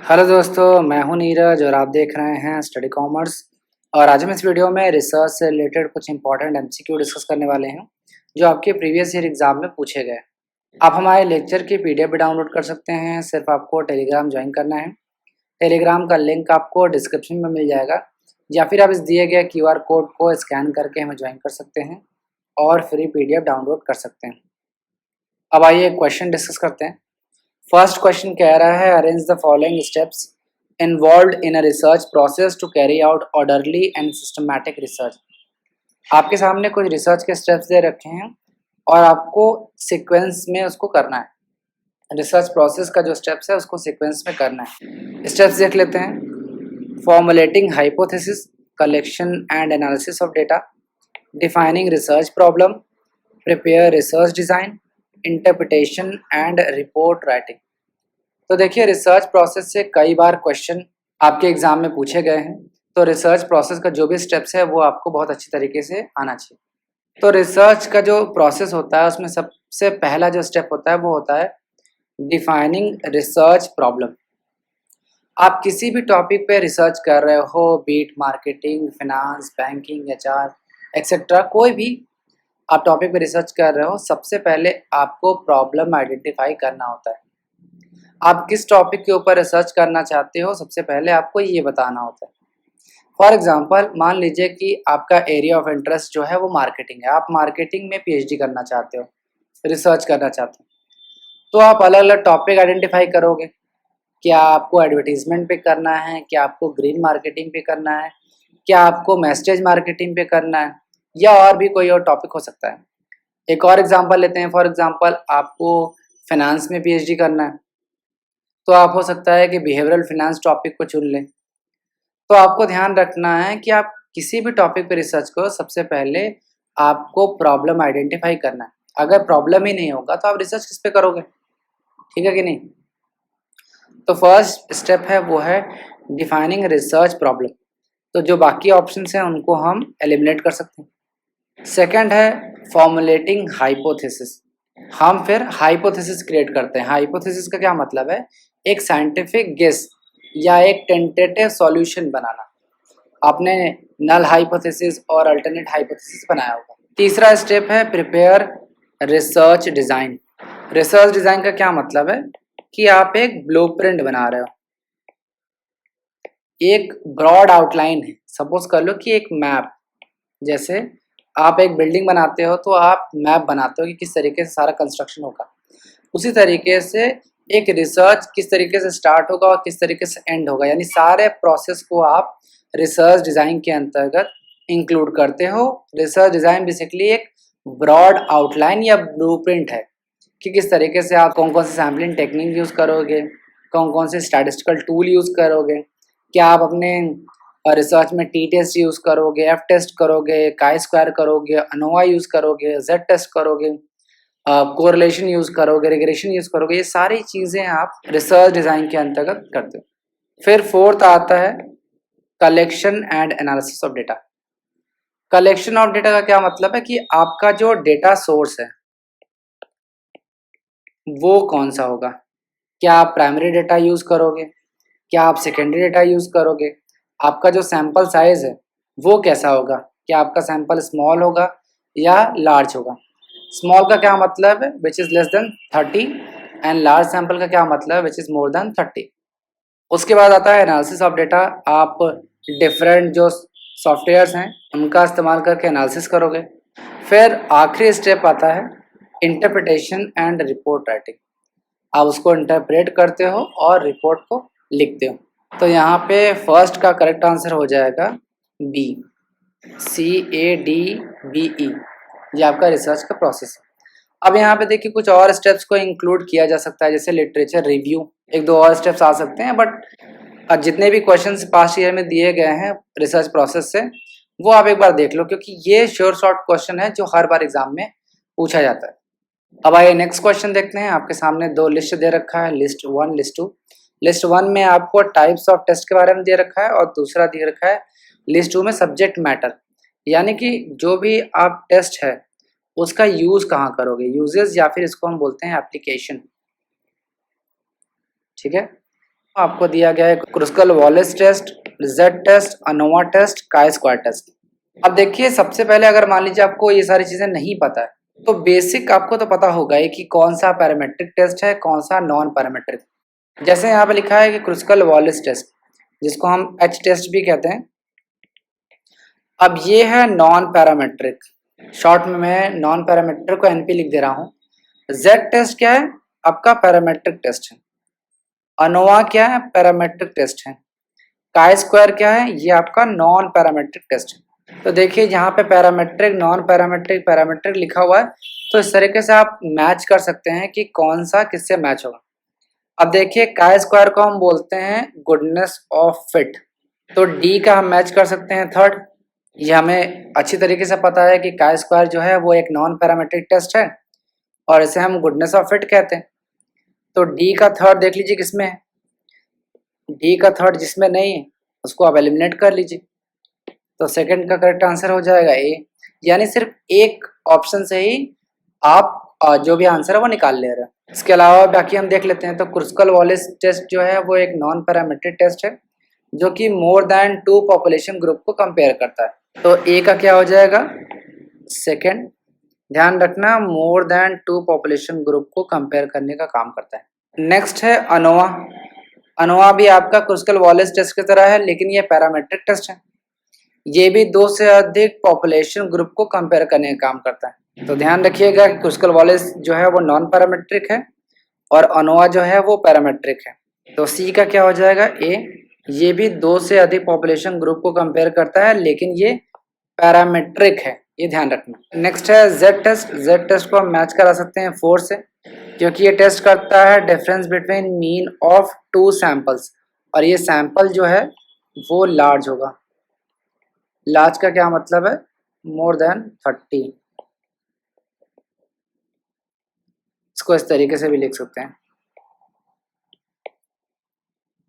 Hello दोस्तों, मैं हूं नीरज और आप देख रहे हैं स्टडी कॉमर्स। और आज हम इस वीडियो में रिसर्च से रिलेटेड कुछ इंपॉर्टेंट एमसीक्यू डिस्कस करने वाले हैं जो आपके प्रीवियस ईयर एग्जाम में पूछे गए। आप हमारे लेक्चर की पीडीएफ भी डाउनलोड कर सकते हैं। सिर्फ आपको टेलीग्राम ज्वाइन करना है। टेलीग्राम का लिंक आपको डिस्क्रिप्शन में मिल जाएगा, या फिर आप इस दिए गए क्यूआर कोड को स्कैन करके हमें ज्वाइन कर सकते हैं और फ्री पीडीएफ डाउनलोड कर सकते हैं। अब आइए क्वेश्चन डिस्कस करते हैं। फर्स्ट क्वेश्चन कह रहा है, arrange the following steps involved in a research process to carry out orderly and systematic research. आपके सामने कुछ रिसर्च के स्टेप्स दे रखे हैं और आपको सीक्वेंस में उसको करना है। रिसर्च प्रोसेस का जो स्टेप्स है उसको सीक्वेंस में करना है। स्टेप्स देख लेते हैं। Formulating hypothesis, collection and analysis of data, defining research problem, prepare research design, interpretation and report writing. तो देखिए, रिसर्च प्रोसेस से कई बार क्वेश्चन आपके एग्जाम में पूछे गए हैं। तो रिसर्च प्रोसेस का जो भी स्टेप्स है वो आपको बहुत अच्छी तरीके से आना चाहिए। तो रिसर्च का जो प्रोसेस होता है उसमें सबसे पहला जो स्टेप होता है वो होता है डिफाइनिंग रिसर्च प्रॉब्लम। आप किसी भी टॉपिक पे रिसर्च कर रहे हो, be it marketing, finance, banking, HR etcetera, कोई भी आप टॉपिक पे रिसर्च कर रहे हो, सबसे पहले आपको प्रॉब्लम आइडेंटिफाई करना होता है। आप किस टॉपिक के ऊपर रिसर्च करना चाहते हो, सबसे पहले आपको ये बताना होता है। फॉर एग्जांपल, मान लीजिए कि आपका एरिया ऑफ इंटरेस्ट जो है वो मार्केटिंग है। आप मार्केटिंग में पीएचडी करना चाहते हो, रिसर्च करना चाहते हो, तो आप अलग अलग टॉपिक आइडेंटिफाई करोगे। क्या आपको एडवर्टीजमेंट पे करना है, क्या आपको ग्रीन मार्केटिंग पे करना है, क्या आपको मैसेज मार्केटिंग पे करना है, या और भी कोई और टॉपिक हो सकता है। एक और एग्जांपल लेते हैं। फॉर एग्जांपल, आपको फाइनेंस में पीएचडी करना है, तो आप हो सकता है कि बिहेवियरल फाइनेंस टॉपिक को चुन लें। तो आपको ध्यान रखना है कि आप किसी भी टॉपिक पे रिसर्च करो, सबसे पहले आपको प्रॉब्लम आइडेंटिफाई करना है। अगर प्रॉब्लम ही नहीं होगा तो आप रिसर्च किस पे करोगे? ठीक है कि नहीं? तो फर्स्ट स्टेप है वो है डिफाइनिंग रिसर्च प्रॉब्लम। तो जो बाकी ऑप्शंस हैं उनको हम एलिमिनेट कर सकते हैं। सेकंड है फॉर्मुलेटिंग हाइपोथेसिस। हम फिर हाइपोथेसिस क्रिएट करते हैं। हाइपोथेसिस का क्या मतलब है? एक साइंटिफिक गेस या एक टेंटेटिव सॉल्यूशन बनाना। आपने नल हाइपोथेसिस और अल्टरनेट हाइपोथेसिस बनाया होगा। तीसरा स्टेप है prepare research design. Research design का क्या मतलब है कि आप एक ब्लूप्रिंट बना रहे हो। एक ब्रॉड आउटलाइन है। सपोज कर लो कि एक मैप, जैसे आप एक बिल्डिंग बनाते हो तो आप मैप बनाते हो कि किस तरीके से सारा कंस्ट्रक्शन होगा। उसी तरीके से एक रिसर्च किस तरीके से स्टार्ट होगा और किस तरीके से एंड होगा, यानी सारे प्रोसेस को आप रिसर्च डिज़ाइन के अंतर्गत इंक्लूड करते हो। रिसर्च डिज़ाइन बेसिकली एक ब्रॉड आउटलाइन या ब्लूप्रिंट है कि किस तरीके से आप कौन कौन से सैम्पलिंग टेक्निक यूज़ करोगे, कौन कौन से स्टैटिस्टिकल टूल यूज़ करोगे, क्या आप अपने रिसर्च में टी टेस्ट यूज़ करोगे, एफ टेस्ट करोगे, काई स्क्वायर करोगे, अनोवा यूज़ करोगे, जेड टेस्ट करोगे, कोरिलेशन यूज़ करोगे, रिग्रेशन यूज़ करोगे। ये सारी चीज़ें आप रिसर्च डिज़ाइन के अंतर्गत करते हो। फिर फोर्थ आता है collection and analysis of data. Collection of data का क्या मतलब है कि आपका जो डेटा सोर्स है वो कौन सा होगा। क्या आप प्राइमरी डेटा यूज़ करोगे, क्या आप सेकेंडरी डेटा यूज़ करोगे, आपका जो सैंपल साइज है वो कैसा होगा, क्या आपका सैंपल स्मॉल होगा या लार्ज होगा। स्मॉल का क्या मतलब है? Which is less than 30, and large sample का क्या मतलब है? Which is more than 30। उसके बाद आता है एनालिसिस ऑफ डेटा। आप डिफरेंट जो सॉफ्टवेयर्स हैं उनका इस्तेमाल करके एनालिसिस करोगे। फिर आखिरी स्टेप आता है इंटरप्रिटेशन एंड रिपोर्ट राइटिंग। आप उसको इंटरप्रेट करते हो और रिपोर्ट को लिखते हो। तो यहाँ पे फर्स्ट का करेक्ट आंसर हो जाएगा बी, CADBE। ये आपका रिसर्च का प्रोसेस है। अब यहाँ पे देखिए कुछ और स्टेप्स को इंक्लूड किया जा सकता है, जैसे लिटरेचर रिव्यू। एक दो और स्टेप्स आ सकते हैं, बट जितने भी क्वेश्चंस पास्ट ईयर में दिए गए हैं रिसर्च प्रोसेस से, वो आप एक बार देख लो, क्योंकि ये श्योर शॉर्ट क्वेश्चन है जो हर बार एग्जाम में पूछा जाता है। अब आइए नेक्स्ट क्वेश्चन देखते हैं। आपके सामने दो लिस्ट दे रखा है, लिस्ट 1, लिस्ट 2। लिस्ट 1 में आपको टाइप्स ऑफ टेस्ट के बारे में दे रखा है और दूसरा दे रखा है लिस्ट 2 में सब्जेक्ट मैटर, यानी कि जो भी आप टेस्ट है उसका यूज कहाँ करोगे, यूजेस, या फिर इसको हम बोलते हैं एप्लीकेशन। ठीक है। आपको दिया गया है Kruskal Wallis test, Z test, ANOVA test, chi square test. अब देखिए सबसे पहले अगर मान लीजिए आपको ये सारी चीजें नहीं पता है तो बेसिक आपको तो पता होगा ही कि कौन सा पैरामेट्रिक टेस्ट है, कौन सा नॉन पैरामेट्रिक। जैसे यहाँ पे लिखा है कि क्रुस्कल वॉलेस टेस्ट, जिसको हम एच टेस्ट भी कहते हैं। अब ये है नॉन पैरामेट्रिक, शॉर्ट में मैं नॉन पैरामेट्रिक को एनपी लिख दे रहा हूँ। जेड टेस्ट क्या है? आपका पैरामेट्रिक टेस्ट है। अनोवा क्या है? पैरामेट्रिक टेस्ट है। काई स्क्वायर क्या है? ये आपका नॉन पैरामेट्रिक टेस्ट है। तो देखिए यहाँ पे पैरामेट्रिक, नॉन पैरामेट्रिक, पैरामेट्रिक लिखा हुआ है, तो इस तरीके से आप मैच कर सकते हैं कि कौन सा किससे मैच होगा। अब देखिए काई स्क्वायर को हम बोलते हैं गुडनेस ऑफ फिट, तो डी का हम मैच कर सकते हैं थर्ड। ये हमें अच्छी तरीके से पता है कि काई स्क्वायर जो है वो एक नॉन पैरामेट्रिक टेस्ट है और इसे हम गुडनेस ऑफ फिट कहते हैं। तो डी का थर्ड देख लीजिए किसमें है। डी का थर्ड जिसमें नहीं है उसको आप एलिमिनेट कर लीजिए, तो सेकंड का करेक्ट आंसर हो जाएगा ए। यानी सिर्फ एक ऑप्शन से ही आप जो भी आंसर है वो निकाल ले रहे हैं। इसके अलावा बाकी हम देख लेते हैं। तो क्रुस्कल वॉलेस टेस्ट जो है वो एक नॉन पैरामेट्रिक टेस्ट है जो कि मोर देन 2 पॉपुलेशन ग्रुप को कंपेयर करता है। तो ए का क्या हो जाएगा? सेकंड। ध्यान रखना, मोर देन 2 पॉपुलेशन ग्रुप को कंपेयर करने का काम करता है। नेक्स्ट है अनोवा। अनोवा भी आपका क्रुस्कल वॉलेस टेस्ट की तरह है, लेकिन ये पैरामेट्रिक टेस्ट है। ये भी 2 से अधिक पॉपुलेशन ग्रुप को कंपेयर करने का काम करता है। तो ध्यान रखिएगा कि क्रुस्कल वॉलेस जो है वो नॉन पैरामेट्रिक है और अनोवा जो है वो पैरामेट्रिक है। तो सी का क्या हो जाएगा? ए। ये भी 2 से अधिक पॉपुलेशन ग्रुप को कंपेयर करता है, लेकिन ये पैरामेट्रिक है, ये ध्यान रखना। नेक्स्ट है जेड टेस्ट। जेड टेस्ट को हम मैच करा सकते हैं 4 से, क्योंकि ये टेस्ट करता है difference between mean of 2 samples, और ये सैंपल जो है वो लार्ज होगा। लार्ज का क्या मतलब है? More than 30। इसको इस तरीके से भी लिख सकते हैं,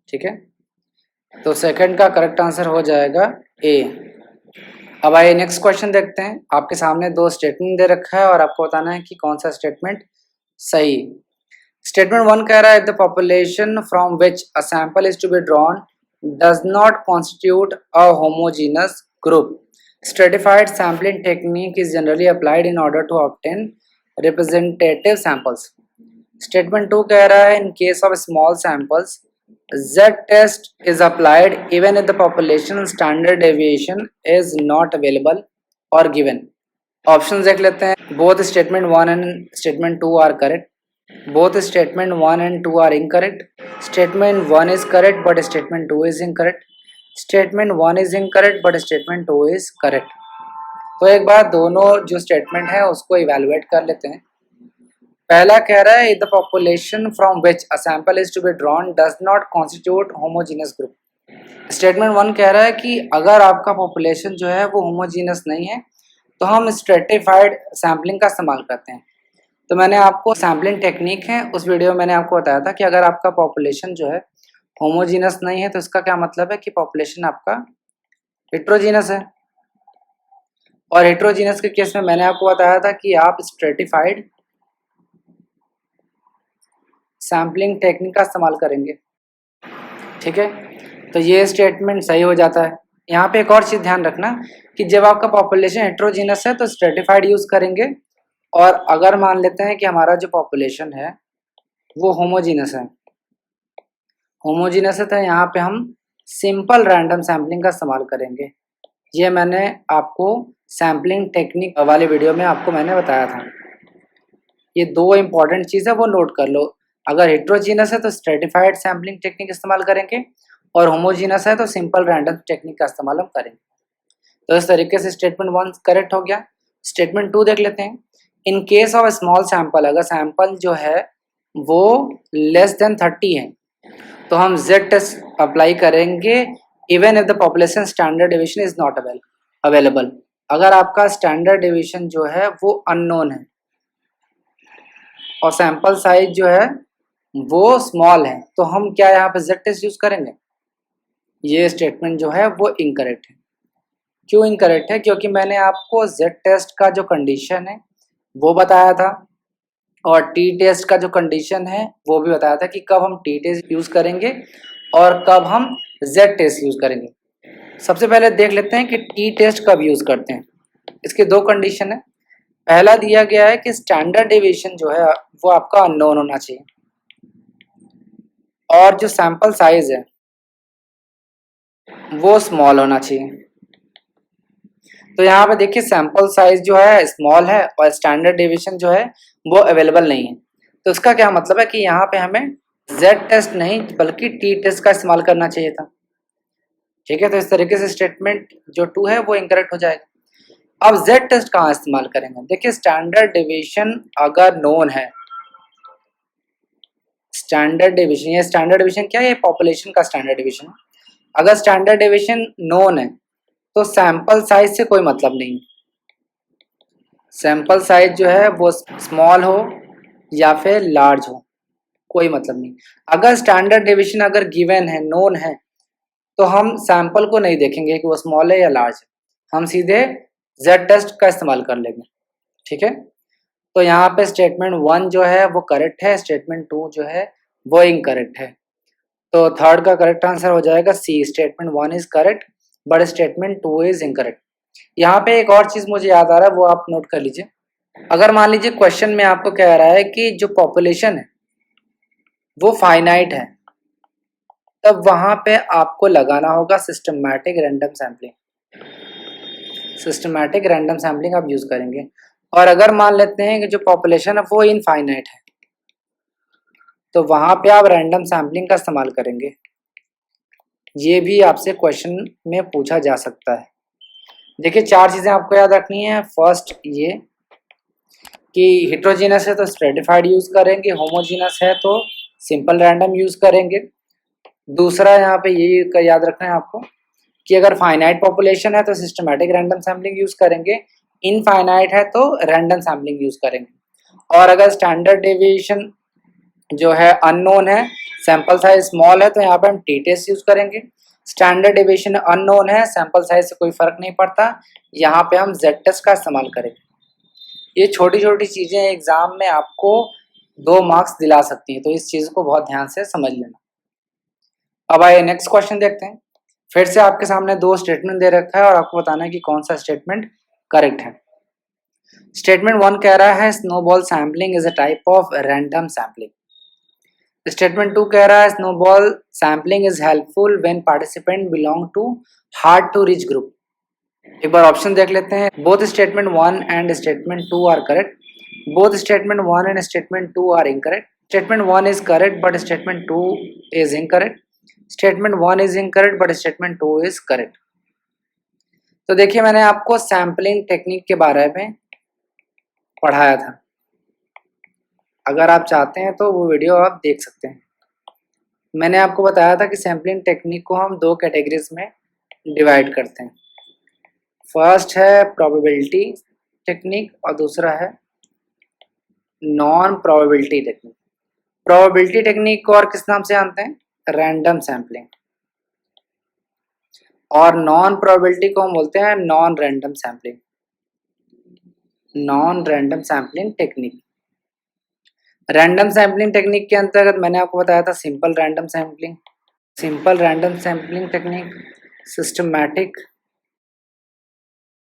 ठीक है। तो सेकंड का करेक्ट आंसर हो जाएगा ए। अब आइए नेक्स्ट क्वेश्चन देखते हैं। आपके सामने 2 स्टेटमेंट दे रखा है और आपको बताना है कि कौन सा स्टेटमेंट सही। स्टेटमेंट 1 कह रहा है the population from which a sample is to be drawn does not constitute a homogeneous group. Stratified sampling technique is generally applied in order to obtain representative samples. Statement 2 कह रहा है in case of small samples Z test is applied even if the population standard deviation is not available or given. Options देख लेते हैं। Both statement 1 and statement 2 are correct. Both statement 1 and 2 are incorrect. Statement 1 is correct but statement 2 is incorrect. Statement 1 is incorrect but statement 2 is correct. तो एक बार दोनों जो statement है उसको evaluate कर लेते हैं। पहला कह रहा है the population from which a sample is to be drawn does not constitute homogeneous group. Statement 1 कह रहा है कि अगर आपका पॉपुलेशन जो है वो होमोजीनस नहीं है तो हम स्ट्रेटिफाइड सैम्पलिंग का इस्तेमाल करते हैं। तो मैंने आपको सैम्पलिंग टेक्निक है उस वीडियो में मैंने आपको बताया था कि अगर आपका पॉपुलेशन जो है होमोजीनस नहीं है तो इसका क्या मतलब है कि पॉपुलेशन आपका हेट्रोजीनस है। और हेट्रोजीनस के केस में मैंने आपको बताया था कि आप स्ट्रेटिफाइड सैम्पलिंग टेक्निक का इस्तेमाल करेंगे, ठीक है। तो ये स्टेटमेंट सही हो जाता है। यहाँ पे एक और चीज़ ध्यान रखना कि जब आपका पॉपुलेशन हेट्रोजीनस है तो स्ट्रेटिफाइड यूज़ करेंगे, और अगर मान लेते हैं कि हमारा जो पॉपुलेशन है वो होमोजीनस है, तो यहाँ पे हम सिंपल रैंडम सैम्पलिंग का इस्तेमाल करेंगे। ये मैंने आपको सैम्पलिंग टेक्निक वाले वीडियो में आपको मैंने बताया था। ये 2 इंपॉर्टेंट चीज़ है वो नोट कर लो। अगर हेट्रोजीनस है तो स्ट्रेटिफाइड सैम्पलिंग टेक्निक इस्तेमाल करेंगे, और होमोजीनस है तो सिंपल रैंडम टेक्निक का इस्तेमाल हम करेंगे। तो इस तरीके से स्टेटमेंट 1 करेक्ट हो गया। स्टेटमेंट 2 देख लेते हैं। इन केस ऑफ स्मॉल सैंपल, अगर सैंपल जो है वो लेस देन 30 है तो हम जेड टेस्ट अप्लाई करेंगे even if the population standard deviation is not available. अगर आपका स्टैंडर्ड डेविएशन जो है वो अननोन है और सैंपल साइज जो है वो स्मॉल है तो हम क्या यहाँ पे जेड टेस्ट यूज करेंगे। ये स्टेटमेंट जो है वो इनकरेक्ट है। क्यों इनकरेक्ट है? क्योंकि मैंने आपको जेड टेस्ट का जो कंडीशन है वो बताया था, और टी टेस्ट का जो कंडीशन है वो भी बताया था कि कब हम टी टेस्ट यूज करेंगे और कब हम जेड टेस्ट यूज करेंगे। सबसे पहले देख लेते हैं कि टी टेस्ट कब यूज करते हैं। इसके दो कंडीशन है। पहला दिया गया है कि स्टैंडर्ड डेविएशन जो है वो आपका अननोन होना चाहिए और जो सैंपल साइज है वो स्मॉल होना चाहिए। तो यहाँ पे देखिए सैंपल साइज जो है स्मॉल है और स्टैंडर्ड डेविएशन जो है वो अवेलेबल नहीं है। तो इसका क्या मतलब है कि यहाँ पे हमें जेड टेस्ट नहीं बल्कि टी टेस्ट का इस्तेमाल करना चाहिए था। ठीक है, तो इस तरीके से स्टेटमेंट जो 2 है वो इनकरेक्ट हो जाएगा। अब जेड टेस्ट कहाँ इस्तेमाल करेंगे। देखिए स्टैंडर्ड डेविएशन अगर नोन है, स्टैंडर्ड डेविएशन, ये स्टैंडर्ड डेविएशन क्या है, ये पॉपुलेशन का स्टैंडर्ड डेविएशन है। अगर स्टैंडर्ड डेविएशन नोन है तो सैंपल साइज से कोई मतलब नहीं। सैंपल साइज जो है वो स्मॉल हो या फिर लार्ज हो कोई मतलब नहीं। अगर स्टैंडर्ड डेविएशन अगर गिवन है, नोन है, तो हम सैंपल को नहीं देखेंगे कि वो स्मॉल है या लार्ज है, हम सीधे जेड टेस्ट का इस्तेमाल कर लेंगे। ठीक है, तो यहाँ पे स्टेटमेंट 1 जो है वो करेक्ट है, स्टेटमेंट 2 जो है वो इनकरेक्ट है। तो थर्ड का करेक्ट आंसर हो जाएगा C, statement 1 is correct but statement 2 is incorrect. यहाँ पे एक और चीज मुझे याद आ रहा है वो आप नोट कर लीजिए। अगर मान लीजिए क्वेश्चन में आपको कह रहा है कि जो पॉपुलेशन है वो फाइनाइट है, तब वहां पे आपको लगाना होगा systematic random sampling. Systematic random sampling आप यूज करेंगे। और अगर मान लेते हैं कि जो पॉपुलेशन है वो इनफाइनाइट है, तो वहां पे आप रैंडम सैम्पलिंग का इस्तेमाल करेंगे। ये भी आपसे क्वेश्चन में पूछा जा सकता है। देखिए 4 चीजें आपको याद रखनी है। फर्स्ट ये कि हेट्रोजीनस है तो स्ट्रेटिफाइड यूज करेंगे, होमोजीनस है तो सिंपल रैंडम यूज करेंगे। दूसरा यहाँ पे ये याद रखना है आपको कि अगर फाइनाइट पॉपुलेशन है तो सिस्टमैटिक रैंडम सैम्पलिंग यूज करेंगे, इनफाइनाइट है तो रैंडम सैम्पलिंग यूज करेंगे। और अगर स्टैंडर्ड डेविएशन जो है अननोन है, सैंपल साइज स्मॉल है, तो यहाँ पे हम टी टेस्ट यूज करेंगे। स्टैंडर्ड डेविएशन अननोन है, सैंपल साइज से कोई फर्क नहीं पड़ता, यहाँ पे हम जेड टेस्ट का इस्तेमाल करेंगे। ये छोटी छोटी चीजें एग्जाम में आपको 2 मार्क्स दिला सकती हैं, तो इस चीज को बहुत ध्यान से समझ लेना। अब आइए नेक्स्ट क्वेश्चन देखते हैं। फिर से आपके सामने 2 स्टेटमेंट दे रखा है और आपको बताना है कि कौन सा स्टेटमेंट करेक्ट है। स्टेटमेंट 1 कह रहा है snowball sampling is a type of random sampling. Statement 2 कह रहा है snowball sampling is helpful when participant belong to hard to reach group. एक बार ऑप्शन देख लेते हैं। Both statement 1 and statement 2 are correct. Both statement 1 and statement 2 are incorrect. Statement 1 is correct but statement 2 is incorrect. Statement 1 is incorrect but statement 2 is correct. तो देखिए मैंने आपको sampling technique के बारे में पढ़ाया था। अगर आप चाहते हैं तो वो वीडियो आप देख सकते हैं। मैंने आपको बताया था कि सैम्पलिंग टेक्निक को हम 2 कैटेगरीज में डिवाइड करते हैं। फर्स्ट है प्रोबेबिलिटी टेक्निक और दूसरा है non probability technique. Probability technique को और किस नाम से जानते हैं, रैंडम सैम्पलिंग। और नॉन प्रोबेबिलिटी को हम बोलते हैं non random sampling. Non random sampling technique. Random sampling technique के अंतर्गत मैंने आपको बताया था simple random sampling, simple random sampling technique, systematic,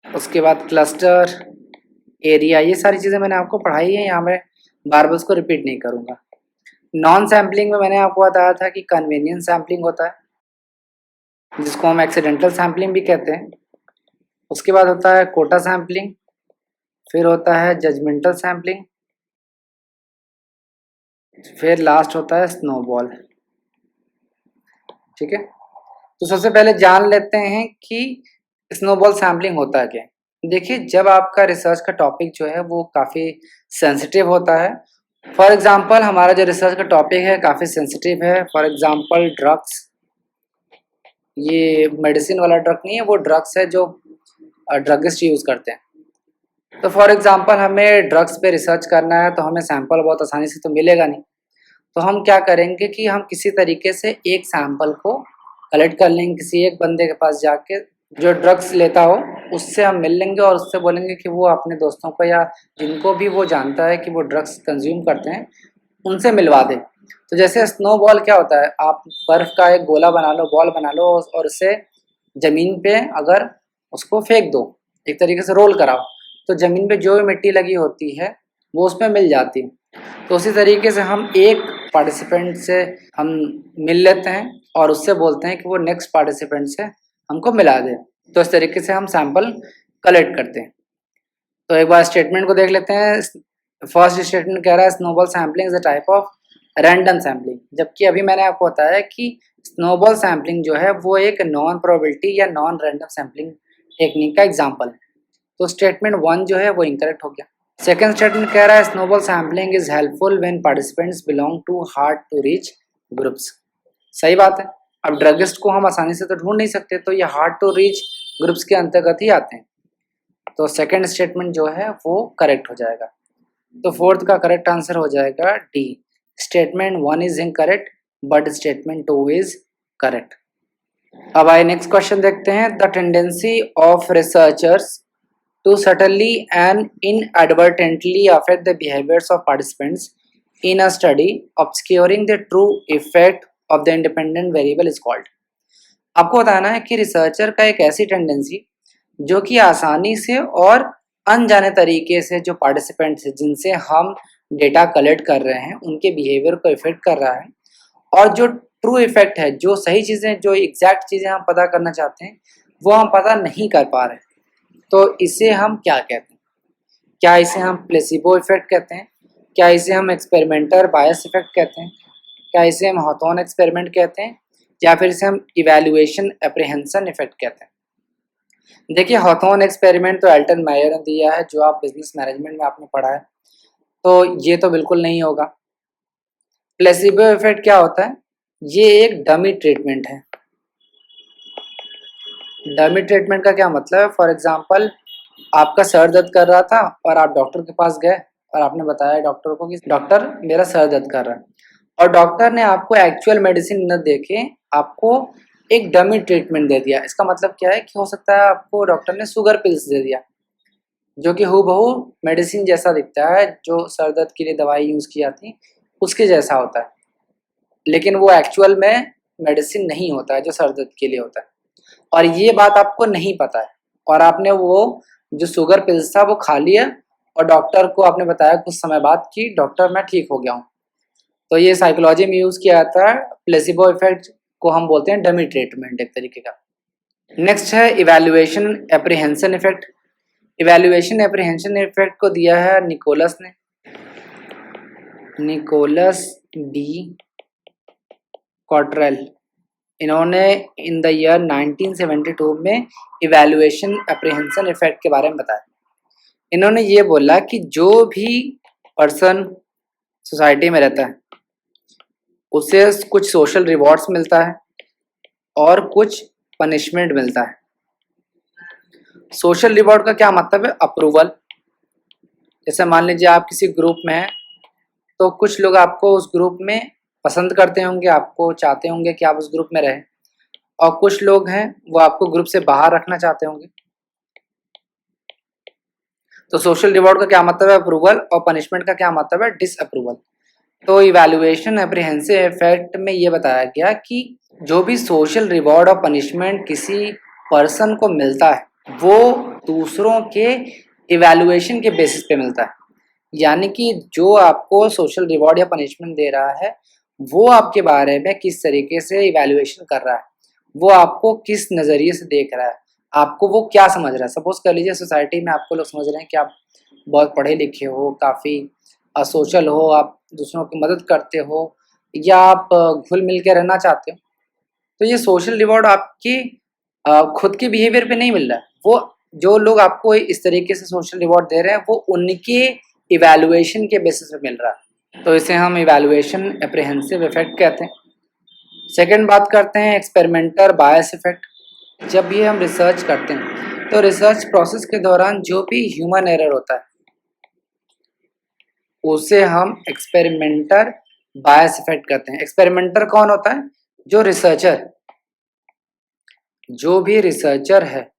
उसके बाद क्लस्टर, एरिया, ये सारी चीज़ें मैंने आपको पढ़ाई है। यहाँ मैं बार बार उसको रिपीट नहीं करूँगा। नॉन सैम्पलिंग में मैंने आपको बताया था कि कन्वीनियंस सैम्पलिंग होता है जिसको हम एक्सीडेंटल सैम्पलिंग भी कहते हैं। उसके बाद होता है कोटा सैम्पलिंग, फिर होता है जजमेंटल सैम्पलिंग, फिर लास्ट होता है स्नोबॉल। ठीक है, तो सबसे पहले जान लेते हैं कि स्नोबॉल सैम्पलिंग होता है क्या। देखिए जब आपका रिसर्च का टॉपिक जो है वो काफ़ी सेंसिटिव होता है, फॉर एग्जांपल हमारा जो रिसर्च का टॉपिक है काफ़ी सेंसिटिव है, फॉर एग्जांपल ड्रग्स, ये मेडिसिन वाला ड्रग नहीं है, वो ड्रग्स है जो ड्रगिस्ट यूज़ करते हैं। तो फॉर एग्जांपल हमें ड्रग्स पे रिसर्च करना है तो हमें सैंपल बहुत आसानी से तो मिलेगा नहीं। तो हम क्या करेंगे कि हम किसी तरीके से एक सैंपल को कलेक्ट कर लेंगे, किसी एक बंदे के पास जाके जो ड्रग्स लेता हो उससे हम मिल लेंगे और उससे बोलेंगे कि वो अपने दोस्तों को या जिनको भी वो जानता है कि वो ड्रग्स कंज्यूम करते हैं उनसे मिलवा दें। तो जैसे स्नोबॉल क्या होता है, आप बर्फ़ का एक गोला बना लो, बॉल बना लो और उसे ज़मीन पे अगर उसको फेंक दो, एक तरीके से रोल कराओ, तो ज़मीन पे जो भी मिट्टी लगी होती है वो उसमें मिल जाती है। तो उसी तरीके से हम एक पार्टिसिपेंट से हम मिल लेते हैं और उससे बोलते हैं कि वो नेक्स्ट पार्टिसिपेंट से हमको मिला दे। तो इस तरीके से हम सैंपल कलेक्ट करते हैं। तो एक बार स्टेटमेंट को देख लेते हैं। फर्स्ट स्टेटमेंट कह रहा है snowball sampling is a type of random sampling, जबकि अभी मैंने आपको बताया कि स्नोबॉल सैम्पलिंग जो है वो एक नॉन प्रोबेबिलिटी या नॉन रैंडम सैम्पलिंग टेक्निक का एग्जाम्पल है। तो स्टेटमेंट 1 जो है वो इनकरेक्ट हो गया। सेकेंड स्टेटमेंट कह रहा है snowball sampling is helpful when participants belong to hard to reach groups. सही बात है। अब ड्रगिस्ट को हम आसानी से तो ढूंढ नहीं सकते, तो ये हार्ड टू रीच ग्रुप्स के अंतर्गत ही आते हैं। तो सेकेंड स्टेटमेंट जो है वो करेक्ट हो जाएगा। तो फोर्थ का करेक्ट आंसर हो जाएगा D. Statement 1 is incorrect but statement 2 is correct. अब आइए नेक्स्ट क्वेश्चन देखते हैं। The tendency of researchers to subtly and inadvertently affect the behaviors of participants in a study, obscuring the true effect of the independent variable is called। आपको बताना है कि researcher का एक ऐसी टेंडेंसी जो कि आसानी से और अनजाने तरीके से जो पार्टिसिपेंट्स हैं जिनसे हम डेटा कलेक्ट कर रहे हैं उनके बिहेवियर को इफेक्ट कर रहा है, और जो ट्रू इफेक्ट है, जो सही चीज़ें, जो एग्जैक्ट चीज़ें हम पता करना चाहते हैं वो हम पता नहीं कर पा रहे। तो इसे हम क्या कहते हैं? क्या इसे हम प्लेसिबो इफेक्ट कहते हैं? क्या इसे हम एक्सपेरिमेंटर बायस इफेक्ट कहते हैं? क्या इसे हम हॉथॉर्न एक्सपेरिमेंट कहते हैं? या फिर इसे हम इवैल्यूएशन एप्रीहेंशन इफेक्ट कहते हैं? देखिए, हॉथॉर्न एक्सपेरिमेंट तो एल्टन मेयर ने दिया है, जो आप बिजनेस मैनेजमेंट में आपने पढ़ा है, तो ये तो बिल्कुल नहीं होगा। प्लेसिबो इफेक्ट क्या होता है? ये एक डमी ट्रीटमेंट है। डमी ट्रीटमेंट का क्या मतलब है? फॉर एग्जाम्पल, आपका सर दर्द कर रहा था और आप डॉक्टर के पास गए और आपने बताया डॉक्टर को कि डॉक्टर मेरा सर दर्द कर रहा है, और डॉक्टर ने आपको एक्चुअल मेडिसिन न देके आपको एक डमी ट्रीटमेंट दे दिया। इसका मतलब क्या है कि हो सकता है आपको डॉक्टर ने शुगर पिल्स दे दिया जो कि हूबहू मेडिसिन जैसा दिखता है, जो सर दर्द के लिए दवाई यूज़ की जाती है उसके जैसा होता है, लेकिन वो एक्चुअल में मेडिसिन नहीं होता है जो सर दर्द के लिए होता है। और ये बात आपको नहीं पता है और आपने वो जो शुगर पिल्स था वो खा लिया और डॉक्टर को आपने बताया कुछ समय बाद कि डॉक्टर मैं ठीक हो गया हूँ। तो ये साइकोलॉजी में यूज़ किया जाता है। प्लेसिबो इफेक्ट को हम बोलते हैं डमी ट्रीटमेंट एक तरीके का। नेक्स्ट है evaluation apprehension effect. Evaluation apprehension effect को दिया है निकोलस ने, निकोलस डी कॉटरेल। इन्होंने इन द ईयर 1972 में इवैल्यूएशन एप्रीहेंशन इफेक्ट के बारे में बताया। इन्होंने ये बोला कि जो भी पर्सन सोसाइटी में रहता है उसे कुछ सोशल रिवॉर्ड्स मिलता है और कुछ पनिशमेंट मिलता है। सोशल रिवॉर्ड का क्या मतलब है? अप्रूवल। जैसे मान लीजिए आप किसी ग्रुप में हैं तो कुछ लोग आपको उस ग्रुप में पसंद करते होंगे, आपको चाहते होंगे कि आप उस ग्रुप में रहें, और कुछ लोग हैं वो आपको ग्रुप से बाहर रखना चाहते होंगे। तो सोशल रिवॉर्ड का क्या मतलब है? अप्रूवल। और पनिशमेंट का क्या मतलब है? डिसअप्रूवल। तो इवैल्यूएशन एप्रीहेंसिव इफेक्ट में ये बताया गया कि जो भी सोशल रिवॉर्ड और पनिशमेंट किसी पर्सन को मिलता है वो दूसरों के इवैल्यूएशन के बेसिस पे मिलता है। यानी कि जो आपको सोशल रिवॉर्ड या पनिशमेंट दे रहा है वो आपके बारे में किस तरीके से इवैल्यूएशन कर रहा है, वो आपको किस नज़रिए से देख रहा है, आपको वो क्या समझ रहा है। सपोज कर लीजिए सोसाइटी में आपको लोग समझ रहे हैं कि आप बहुत पढ़े लिखे हो, काफ़ी सोशल हो, आप दूसरों की मदद करते हो, या आप घुल मिल के रहना चाहते हो। तो ये सोशल रिवॉर्ड आपकी खुद के बिहेवियर पे नहीं मिल रहा है, वो जो लोग आपको इस तरीके से सोशल रिवॉर्ड दे रहे हैं वो उनके इवैल्यूएशन के बेसिस पे मिल रहा है। तो इसे हम इवैल्यूएशन एप्रीहेंसिव इफेक्ट कहते हैं। सेकंड बात करते हैं एक्सपेरिमेंटर बायस इफेक्ट। जब भी हम रिसर्च करते हैं तो रिसर्च प्रोसेस के दौरान जो भी ह्यूमन एरर होता है उसे हम एक्सपेरिमेंटर बायस इफेक्ट कहते हैं। एक्सपेरिमेंटर कौन होता है? जो रिसर्चर, जो भी रिसर्चर है,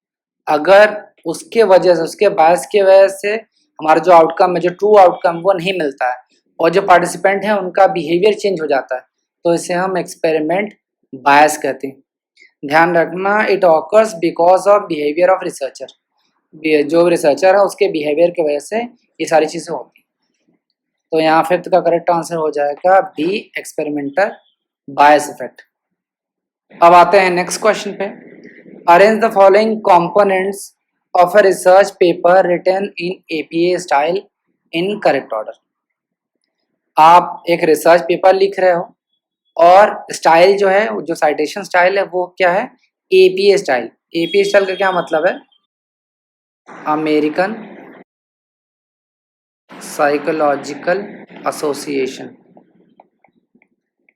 अगर उसके वजह से, उसके बायस की वजह से हमारा जो आउटकम है, जो ट्रू आउटकम वो नहीं मिलता है, और जो पार्टिसिपेंट हैं उनका बिहेवियर चेंज हो जाता है, तो इसे हम एक्सपेरिमेंट बायस कहते हैं। ध्यान रखना, it occurs because of behaviour of researcher. जो रिसर्चर है उसके बिहेवियर की वजह से ये सारी चीज़ें होती हैं। तो यहाँ फिफ्थ का करेक्ट आंसर हो जाएगा बी, एक्सपेरिमेंटल बायस इफेक्ट। अब आते हैं नेक्स्ट क्वेश्चन पे। Arrange the following components of a research paper written in APA style in correct order. आप एक रिसर्च पेपर लिख रहे हो और स्टाइल जो है, जो साइटेशन स्टाइल है वो क्या है, एपीए स्टाइल। एपीए स्टाइल का क्या मतलब है, अमेरिकन साइकोलॉजिकल एसोसिएशन,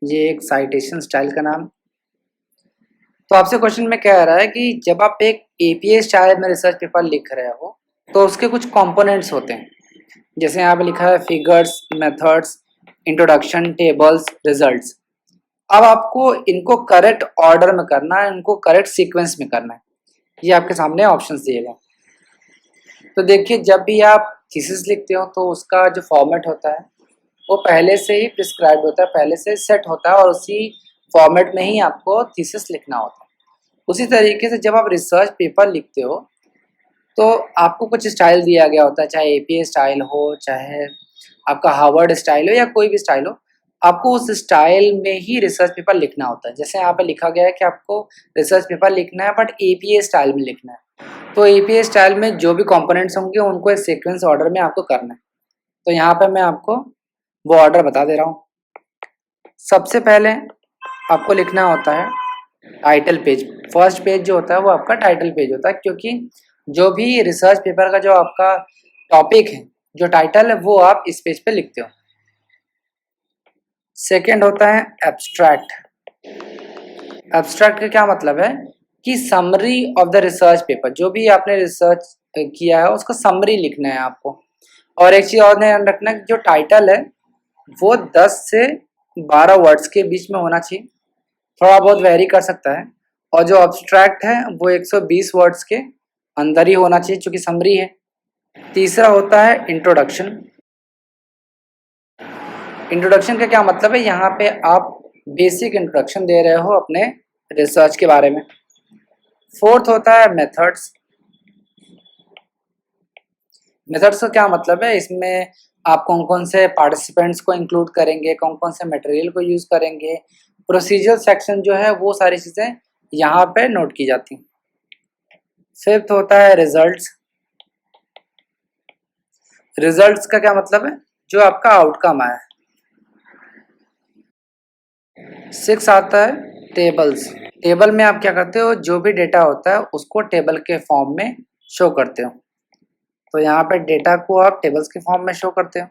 ये एक साइटेशन स्टाइल का नाम। तो आपसे क्वेश्चन में कह रहा है कि जब आप एक एपीए स्टाइल में रिसर्च पेपर लिख रहे हो तो उसके कुछ कंपोनेंट्स होते हैं, जैसे यहाँ पे लिखा है figures, methods, introduction, tables, results. अब आपको इनको करेक्ट ऑर्डर में करना है, इनको करेक्ट सीक्वेंस में करना है। ये आपके सामने ऑप्शंस दिए गए। तो देखिए, जब भी आप थीसिस लिखते हो तो उसका जो फॉर्मेट होता है वो पहले से ही प्रिस्क्राइब होता है, पहले से सेट होता है, और उसी फॉर्मेट में ही आपको थीसिस लिखना होता है। उसी तरीके से जब आप रिसर्च पेपर लिखते हो तो आपको कुछ स्टाइल दिया गया होता है, चाहे एपीए स्टाइल हो, चाहे आपका हार्वर्ड स्टाइल हो, या कोई भी स्टाइल हो, आपको उस स्टाइल में ही रिसर्च पेपर लिखना होता है। जैसे यहाँ पे लिखा गया है कि आपको रिसर्च पेपर लिखना है बट एपीए स्टाइल में लिखना है, तो एपीए स्टाइल में जो भी कंपोनेंट्स होंगे उनको एक सीक्वेंस ऑर्डर में आपको करना है। तो यहाँ पे मैं आपको वो ऑर्डर बता दे रहा हूँ। सबसे पहले आपको लिखना होता है टाइटल पेज। फर्स्ट पेज जो होता है वो आपका टाइटल पेज होता है, क्योंकि जो भी रिसर्च पेपर का जो आपका टॉपिक है, जो टाइटल है, वो आप इस पेज पे लिखते हो। सेकंड होता है एब्स्ट्रैक्ट। एब्स्ट्रैक्ट का क्या मतलब है कि summary of the research paper, जो भी आपने रिसर्च किया है उसका समरी लिखना है आपको। और एक चीज़ और ध्यान रखना कि जो टाइटल है वो 10 से 12 वर्ड्स के बीच में होना चाहिए, थोड़ा बहुत वेरी कर सकता है। और जो एब्स्ट्रैक्ट है वो 120 वर्ड्स के अंदर ही होना चाहिए, चूँकि समरी है। तीसरा होता है इंट्रोडक्शन। इंट्रोडक्शन का क्या मतलब है, यहाँ पे आप बेसिक इंट्रोडक्शन दे रहे हो अपने रिसर्च के बारे में। फोर्थ होता है मेथड्स। मेथड्स का क्या मतलब है, इसमें आप कौन कौन से पार्टिसिपेंट्स को इंक्लूड करेंगे, कौन कौन से मटेरियल को यूज़ करेंगे, प्रोसीजर सेक्शन जो है वो सारी चीज़ें यहाँ पे नोट की जाती हैं। फिफ्थ होता है रिजल्ट्स। रिजल्ट्स का क्या मतलब है, जो आपका आउटकम आया। सिक्स आता है टेबल्स। टेबल में आप क्या करते हो, जो भी डेटा होता है उसको टेबल के फॉर्म में शो करते हो। तो यहाँ पे डेटा को आप टेबल्स के फॉर्म में शो करते हो।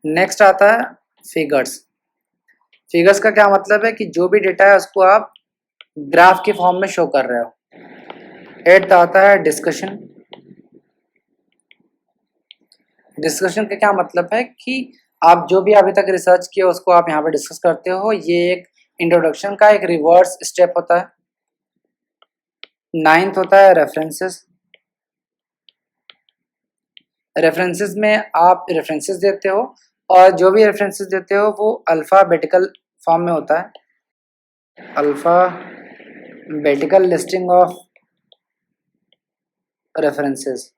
नेक्स्ट आता है फिगर्स। फिगर्स का क्या मतलब है कि जो भी डेटा है उसको आप ग्राफ के फॉर्म में शो कर रहे हो। एट्थ आता है डिस्कशन। डिस्कशन का क्या मतलब है कि आप जो भी अभी तक रिसर्च किया उसको आप यहाँ पे डिस्कस करते हो। ये एक इंट्रोडक्शन का एक रिवर्स स्टेप होता है। नाइन्थ होता है रेफरेंसेस। रेफरेंसेस में आप रेफरेंसेस देते हो, और जो भी रेफरेंसेस देते हो वो अल्फ़ाबेटिकल फॉर्म में होता है। Alphabetical listing of references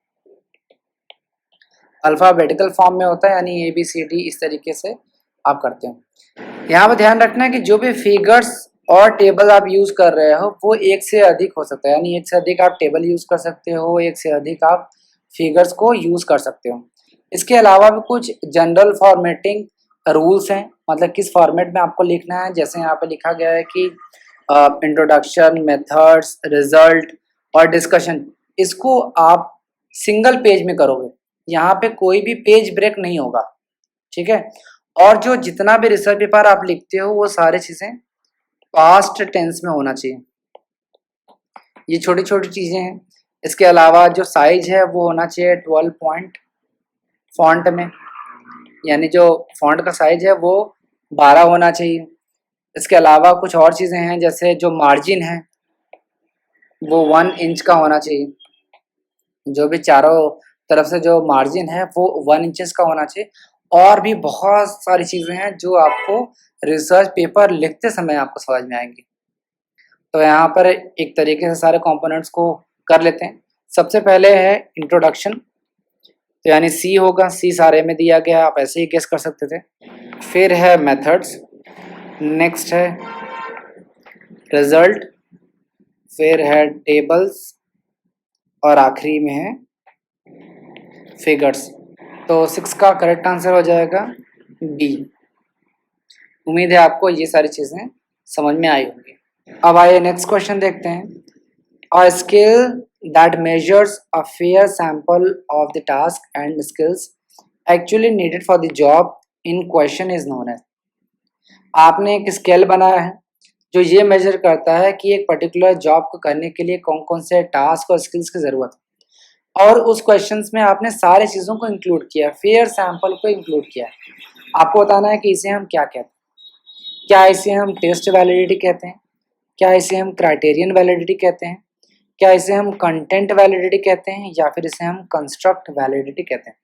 alphabetical form में होता है, यानी ABCD इस तरीके से आप करते हो। यहाँ पर ध्यान रखना है कि जो भी फिगर्स और टेबल आप यूज़ कर रहे हो वो एक से अधिक हो सकता है, यानी एक से अधिक आप टेबल यूज़ कर सकते हो, एक से अधिक आप फिगर्स को यूज़ कर सकते हो। इसके अलावा भी कुछ जनरल फॉर्मेटिंग रूल्स हैं, मतलब किस फॉर्मेट में आपको लिखना है। जैसे यहाँ पे लिखा गया है कि इंट्रोडक्शन, मेथड्स, रिजल्ट और डिस्कशन, इसको आप सिंगल पेज में करोगे, यहाँ पे कोई भी पेज ब्रेक नहीं होगा, ठीक है। और जो जितना भी रिसर्च पेपर आप लिखते हो वो सारी चीज़ें पास्ट टेंस में होना चाहिए। ये छोटी छोटी चीज़ें हैं। इसके अलावा जो साइज है वो होना चाहिए 12 पॉइंट फॉन्ट में, यानी जो फॉन्ट का साइज है वो 12 होना चाहिए। इसके अलावा कुछ और चीज़ें हैं, जैसे जो मार्जिन है वो 1 इंच का होना चाहिए। जो भी चारों तरफ से जो मार्जिन है वो 1 इंचेस का होना चाहिए। और भी बहुत सारी चीज़ें हैं जो आपको रिसर्च पेपर लिखते समय आपको समझ में आएंगी। तो यहाँ पर एक तरीके से सारे कंपोनेंट्स को कर लेते हैं। सबसे पहले है इंट्रोडक्शन, तो यानी सी होगा, सी सारे में दिया गया, आप ऐसे ही गेस कर सकते थे। फिर है मेथड्स, नेक्स्ट है रिजल्ट, फिर है टेबल्स और आखिरी में है फिगर्स। तो 6 का करेक्ट आंसर हो जाएगा बी। उम्मीद है आपको ये सारी चीज़ें समझ में आई होंगी। अब आइए नेक्स्ट क्वेश्चन देखते हैं। A scale that measures a fair sample of the task and skills actually needed for the job in question is known as। आपने एक स्केल बनाया है जो ये मेजर करता है कि एक पर्टिकुलर जॉब को करने के लिए कौन कौन से टास्क और स्किल्स की ज़रूरत है, और उस क्वेश्चंस में आपने सारे चीज़ों को इंक्लूड किया, फेयर सैंपल को इंक्लूड किया है। आपको बताना है कि इसे हम क्या कहते हैं। क्या इसे हम टेस्ट वैलिडिटी कहते हैं, क्या इसे हम क्राइटेरियन वैलिडिटी कहते हैं, क्या इसे हम कंटेंट वैलिडिटी कहते हैं, या फिर इसे हम कंस्ट्रक्ट वैलिडिटी कहते हैं।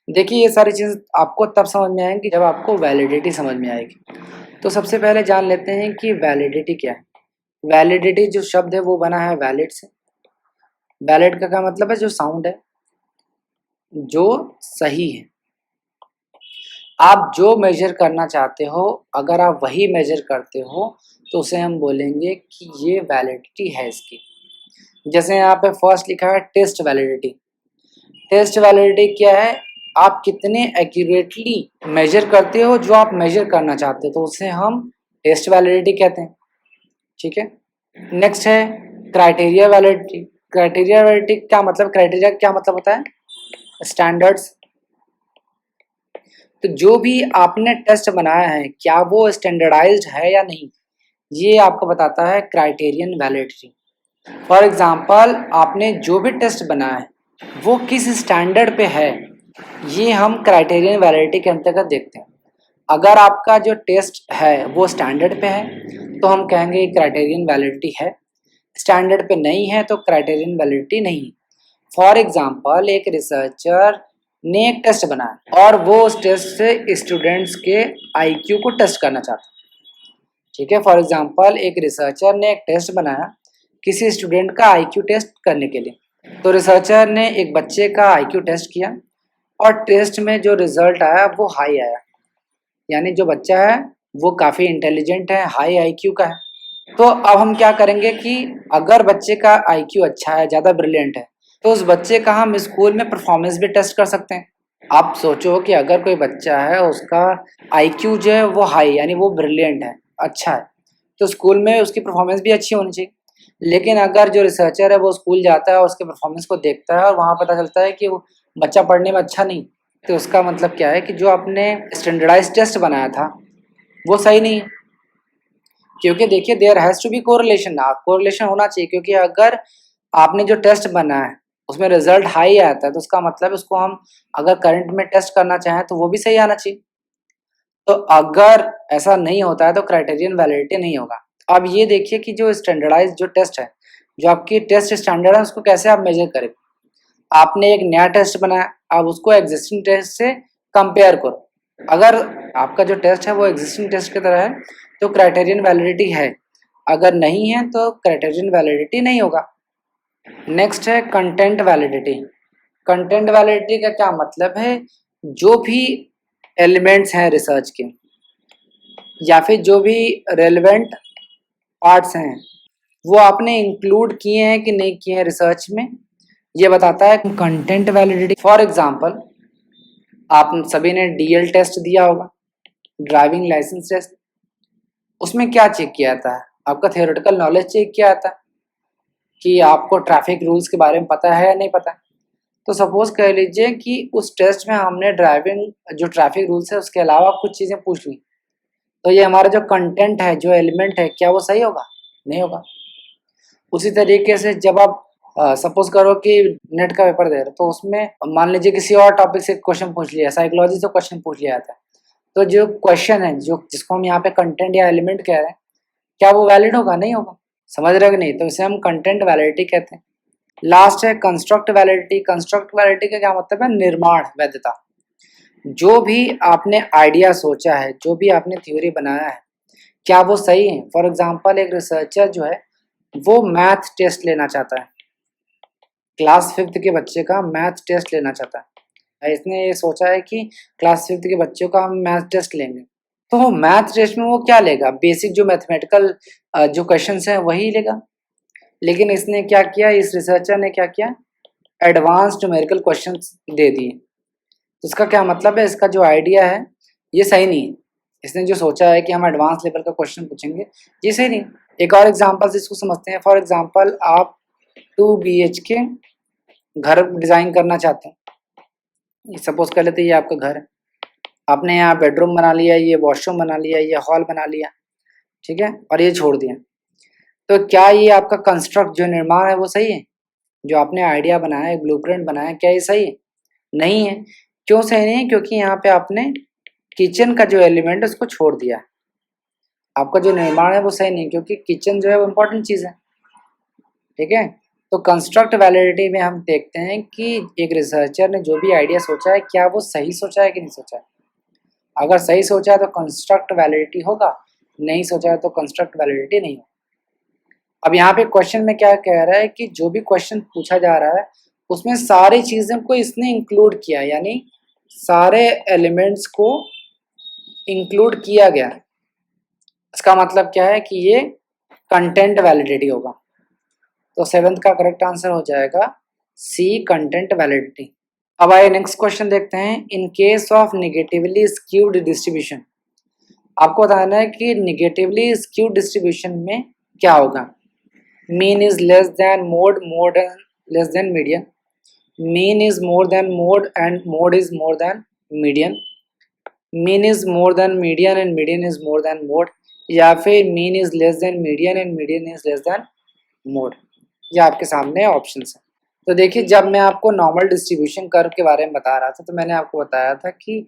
देखिए ये सारी चीज़ आपको तब समझ में आएंगी जब आपको वैलिडिटी समझ में आएगी। तो सबसे पहले जान लेते हैं कि वैलिडिटी क्या है। वैलिडिटी जो शब्द है वो बना है वैलिड से। वैलिड का क्या मतलब है? जो साउंड है, जो सही है। आप जो मेजर करना चाहते हो, अगर आप वही मेजर करते हो तो उसे हम बोलेंगे कि ये वैलिडिटी है इसकी। जैसे यहाँ पे फर्स्ट लिखा है टेस्ट वैलिडिटी। टेस्ट वैलिडिटी क्या है? आप कितने एक्यूरेटली मेजर करते हो जो आप मेजर करना चाहते हो, तो उसे हम टेस्ट वैलिडिटी कहते हैं। ठीक है। नेक्स्ट है क्राइटेरिया वैलिडिटी। क्राइटेरिया वैलिडिटी क्या मतलब? क्राइटेरिया क्या मतलब होता है? स्टैंडर्ड्स। तो जो भी आपने टेस्ट बनाया है क्या वो स्टैंडर्डाइज्ड है या नहीं, ये आपको बताता है क्राइटेरियन वैलिडिटी। फॉर एग्जाम्पल आपने जो भी टेस्ट बनाया है वो किस स्टैंडर्ड पे है, ये हम क्राइटेरियन वैलिडिटी के अंतर्गत देखते हैं। अगर आपका जो टेस्ट है वो स्टैंडर्ड पे है तो हम कहेंगे क्राइटेरियन वैलिडिटी है। स्टैंडर्ड पे नहीं है तो क्राइटेरियन वैलिडिटी नहीं। फॉर एग्जाम्पल एक रिसर्चर ने एक टेस्ट बनाया और वो उस टेस्ट से स्टूडेंट्स के आईक्यू को टेस्ट करना चाहता है। ठीक है। फॉर एग्जाम्पल एक रिसर्चर ने एक टेस्ट बनाया किसी स्टूडेंट का आईक्यू टेस्ट करने के लिए। तो रिसर्चर ने एक बच्चे का आईक्यू टेस्ट किया और टेस्ट में जो रिजल्ट आया वो हाई आया, यानी जो बच्चा है वो काफ़ी इंटेलिजेंट है, हाई आईक्यू का है। तो अब हम क्या करेंगे कि अगर बच्चे का आईक्यू अच्छा है, ज़्यादा ब्रिलियंट है, तो उस बच्चे का हम स्कूल में परफॉर्मेंस भी टेस्ट कर सकते हैं। आप सोचो कि अगर कोई बच्चा है उसका आईक्यू जो है वो हाई, यानी वो ब्रिलियंट है, अच्छा है, तो स्कूल में उसकी परफॉर्मेंस भी अच्छी होनी चाहिए। लेकिन अगर जो रिसर्चर है वो स्कूल जाता है और उसके परफॉर्मेंस को देखता है और वहाँ पता चलता है कि वो बच्चा पढ़ने में अच्छा नहीं, तो उसका मतलब क्या है कि जो आपने स्टैंडर्डाइज टेस्ट बनाया था वो सही नहीं है। क्योंकि देखिए there has to be correlation, correlation होना चाहिए, क्योंकि अगर आपने जो टेस्ट बनाया है उसमें रिजल्ट हाई आता है तो उसका मतलब उसको हम अगर करंट में टेस्ट करना चाहें तो वो भी सही आना चाहिए। तो अगर ऐसा नहीं होता है तो क्राइटेरियन वैलिडिटी नहीं होगा। अब ये देखिए कि जो स्टैंडर्डाइज जो टेस्ट है, जो आपकी टेस्ट स्टैंडर्ड है, उसको कैसे आप मेजर करें। आपने एक नया टेस्ट बनाया, अब उसको एग्जिस्टिंग टेस्ट से कंपेयर करो। अगर आपका जो टेस्ट है वो एग्जिस्टिंग टेस्ट की तरह है तो क्राइटेरियन वैलिडिटी है, अगर नहीं है तो क्राइटेरियन वैलिडिटी नहीं होगा। नेक्स्ट है कंटेंट वैलिडिटी। कंटेंट वैलिडिटी का क्या मतलब है? जो भी एलिमेंट्स हैं रिसर्च के या फिर जो भी रेलेवेंट पार्ट्स हैं वो आपने इंक्लूड किए हैं कि नहीं किए हैं रिसर्च में, ये बताता है कंटेंट वैलिडिटी। फॉर एग्जांपल आप सभी ने डीएल टेस्ट दिया होगा, ड्राइविंग लाइसेंस टेस्ट। उसमें क्या चेक किया था? आपका थियोरेटिकल नॉलेज चेक किया था कि आपको ट्रैफिक रूल्स के बारे में पता है या नहीं पता। तो सपोज कह लीजिए कि उस टेस्ट में हमने ड्राइविंग जो ट्रैफिक रूल्स है उसके अलावा कुछ चीज़ें पूछ ली, तो ये हमारा जो कंटेंट है, जो एलिमेंट है, क्या वो सही होगा? नहीं होगा। उसी तरीके से जब आप सपोज करो कि नेट का पेपर दे रहे हो तो उसमें मान लीजिए किसी और टॉपिक से क्वेश्चन पूछ लिया, साइकोलॉजी से क्वेश्चन पूछ लिया था, तो जो क्वेश्चन है जो जिसको हम यहाँ पे कंटेंट या एलिमेंट कह रहे हैं, क्या वो वैलिड होगा? नहीं होगा। समझ रहे हो कि नहीं? तो इसे हम कंटेंट वैलिडिटी कहते हैं। लास्ट है कंस्ट्रक्ट वैलिडिटी। कंस्ट्रक्ट वैलिडिटी का क्या मतलब है? निर्माण वैधता। जो भी आपने आइडिया सोचा है, जो भी आपने थ्योरी बनाया है, क्या वो सही है? फॉर एग्जांपल एक रिसर्चर जो है वो मैथ टेस्ट लेना चाहता है, क्लास 5th के बच्चे का मैथ टेस्ट लेना चाहता है। इसने ये सोचा है कि क्लास 5th के बच्चों का हम मैथ टेस्ट लेंगे। तो मैथ टेस्ट में वो क्या लेगा? बेसिक जो मैथमेटिकल जो क्वेश्चंस हैं वही लेगा। लेकिन इसने क्या किया, इस रिसर्चर ने क्या किया, एडवांस न्यूमेरिकल क्वेश्चंस दे दिए। तो इसका क्या मतलब है, इसका जो आइडिया है ये सही नहीं है। इसने जो सोचा है कि हम एडवांस लेवल का क्वेश्चन पूछेंगे, ये सही नहीं। एक और एग्जांपल से इसको समझते हैं। फॉर एग्जांपल आप 2 BHK घर डिज़ाइन करना चाहते हैं। सपोज कर लेते हैं ये आपका घर है। आपने यहाँ बेडरूम बना लिया, ये वॉशरूम बना लिया, ये हॉल बना लिया, ठीक है, और ये छोड़ दिया। तो क्या ये आपका कंस्ट्रक्ट जो निर्माण है वो सही है? जो आपने आइडिया बनाया है, ब्लूप्रिंट बनाया है, क्या ये सही है? नहीं है। क्यों सही नहीं है? क्योंकि यहाँ पे आपने किचन का जो एलिमेंट है उसको छोड़ दिया है। आपका जो निर्माण है वो सही नहीं, क्योंकि किचन जो है वो इम्पोर्टेंट चीज़ है, ठीक है। तो कंस्ट्रक्ट वैलिडिटी में हम देखते हैं कि एक रिसर्चर ने जो भी आइडिया सोचा है, क्या वो सही सोचा है कि नहीं सोचा है। अगर सही सोचा है तो कंस्ट्रक्ट वैलिडिटी होगा, नहीं सोचा है तो कंस्ट्रक्ट वैलिडिटी नहीं होगा। अब यहाँ पे क्वेश्चन में क्या कह रहा है कि जो भी क्वेश्चन पूछा जा रहा है उसमें सारी चीज़ों को इसने इंक्लूड किया, यानी सारे एलिमेंट्स को इंक्लूड किया गया। इसका मतलब क्या है कि ये कंटेंट वैलिडिटी होगा। तो 7th का करेक्ट आंसर हो जाएगा सी, कंटेंट वैलिडिटी। अब आइए नेक्स्ट क्वेश्चन देखते हैं। इन case of negatively skewed distribution, आपको बताना है कि निगेटिवली स्क्यूड डिस्ट्रीब्यूशन में क्या होगा। Mean is less than mode, mode less than median, mean is more than mode and mode is more than median, mean is more than median and median is more than mode, या फिर mean is less than median and median is less than mode. ये आपके सामने options हैं। तो देखिए, जब मैं आपको नॉर्मल डिस्ट्रीब्यूशन कर्व के बारे में बता रहा था तो मैंने आपको बताया था कि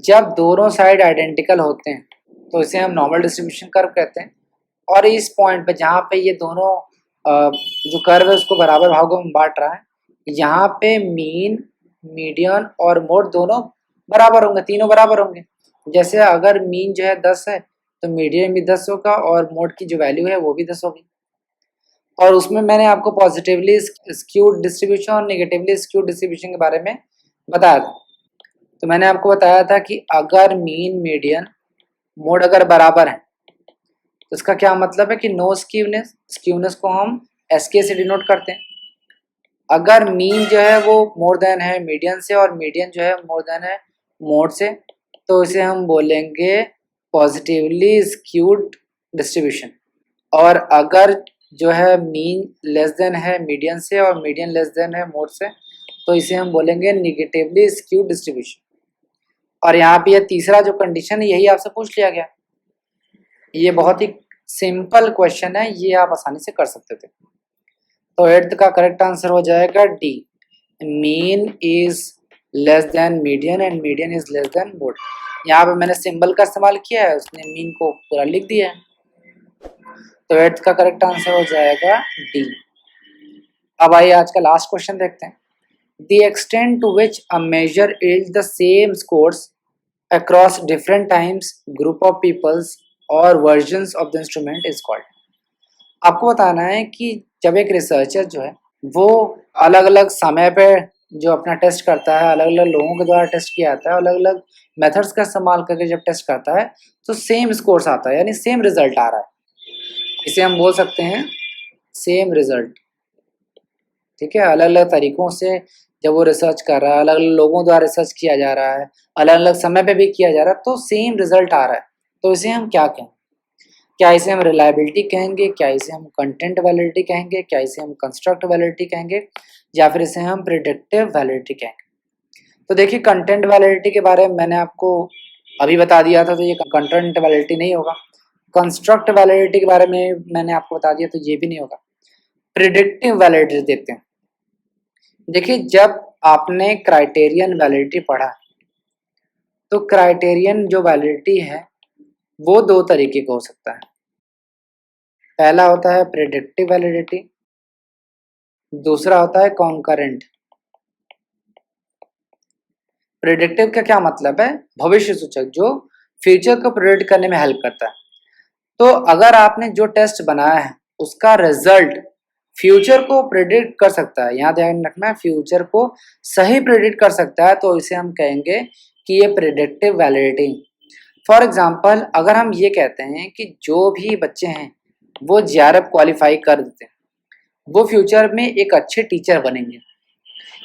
जब दोनों साइड आइडेंटिकल होते हैं तो इसे हम नॉर्मल डिस्ट्रीब्यूशन कर्व कहते हैं। और इस पॉइंट पे जहाँ पे ये दोनों जो कर्व है उसको बराबर भागों में बांट रहा है, यहाँ पे मीन, मीडियन और मोड दोनों बराबर होंगे, तीनों बराबर होंगे। जैसे अगर मीन जो है 10 है तो मीडियन भी 10 होगा और मोड की जो वैल्यू है वो भी 10 होगी। और उसमें मैंने आपको पॉजिटिवली स्क्यूड डिस्ट्रीब्यूशन और नेगेटिवली स्क्यूड डिस्ट्रीब्यूशन के बारे में बताया था। तो मैंने आपको बताया था कि अगर मीन, मीडियन, मोड अगर बराबर है तो इसका क्या मतलब है कि नो स्क्यूनेस। स्क्यूनेस को हम एसके से डिनोट करते हैं। अगर मीन जो है वो मोर देन है मीडियन से और मीडियन जो है मोर देन है मोड से, तो इसे हम बोलेंगे पॉजिटिवली स्क्यूड डिस्ट्रीब्यूशन। और अगर जो है मीन लेस देन है मीडियन से और मीडियन लेस देन है मोड से, तो इसे हम बोलेंगे निगेटिवली स्क्यूड डिस्ट्रीब्यूशन। और यहाँ पे ये तीसरा जो कंडीशन है यही आपसे पूछ लिया गया। ये बहुत ही सिंपल क्वेश्चन है, ये आप आसानी से कर सकते थे। तो 8th का करेक्ट आंसर हो जाएगा D, mean is less than median and median is less than mode. यहाँ पे मैंने सिंबल का इस्तेमाल किया है, उसने मीन को पूरा लिख दिया है। तो 8th का करेक्ट आंसर हो जाएगा डी। अब आइए आज का लास्ट क्वेश्चन देखते हैं। The extent to which a measure yields the same scores across different times, group of peoples or versions of the instrument is called। आपको बताना है कि जब एक रिसर्चर जो है वो अलग अलग समय पे जो अपना टेस्ट करता है, अलग अलग लोगों के द्वारा टेस्ट किया जाता है, अलग अलग मेथड्स का इस्तेमाल करके जब टेस्ट करता है तो सेम स्कोर्स आता है, यानी सेम रिजल्ट आ रहा है। इसे हम बोल सकते हैं सेम रिजल्ट, ठीक है। अलग अलग तरीकों से जब वो रिसर्च कर रहा है, अलग अलग लोगों द्वारा रिसर्च किया जा रहा है, अलग अलग समय पे भी किया जा रहा है, तो सेम रिजल्ट आ रहा है। तो इसे हम क्या कहें? क्या इसे हम रिलायबिलिटी कहेंगे, क्या इसे हम कंटेंट वैलिडिटी कहेंगे, क्या इसे हम कंस्ट्रक्ट वैलिडिटी कहेंगे, या फिर इसे हम प्रिडिक्टिव वैलिडिटी कहेंगे? तो देखिए, कंटेंट वैलिडिटी के बारे में मैंने आपको अभी बता दिया था, तो ये कंटेंट वैलिडिटी नहीं होगा। कंस्ट्रक्ट वैलिडिटी के बारे में मैंने आपको बता दिया, तो ये भी नहीं होगा। प्रिडिक्टिव वैलिडिटी देखते हैं। देखिए, जब आपने क्राइटेरियन वैलिडिटी पढ़ा तो क्राइटेरियन जो वैलिडिटी है वो दो तरीके का हो सकता है। पहला होता है प्रेडिक्टिव वैलिडिटी, दूसरा होता है कॉन्करेंट। प्रिडिक्टिव का क्या मतलब है? भविष्य सूचक, जो फ्यूचर को प्रिडिक्ट करने में हेल्प करता है। तो अगर आपने जो टेस्ट बनाया है उसका रिजल्ट फ्यूचर को प्रिडिक्ट कर सकता है, यहाँ ध्यान रखना है, फ्यूचर को सही प्रिडिक्ट कर सकता है, तो इसे हम कहेंगे कि ये प्रिडिक्टिव वैलिडिटी। फॉर एग्जाम्पल, अगर हम ये कहते हैं कि जो भी बच्चे हैं वो जेआरएफ क्वालिफाई कर देते हैं, वो फ्यूचर में एक अच्छे टीचर बनेंगे,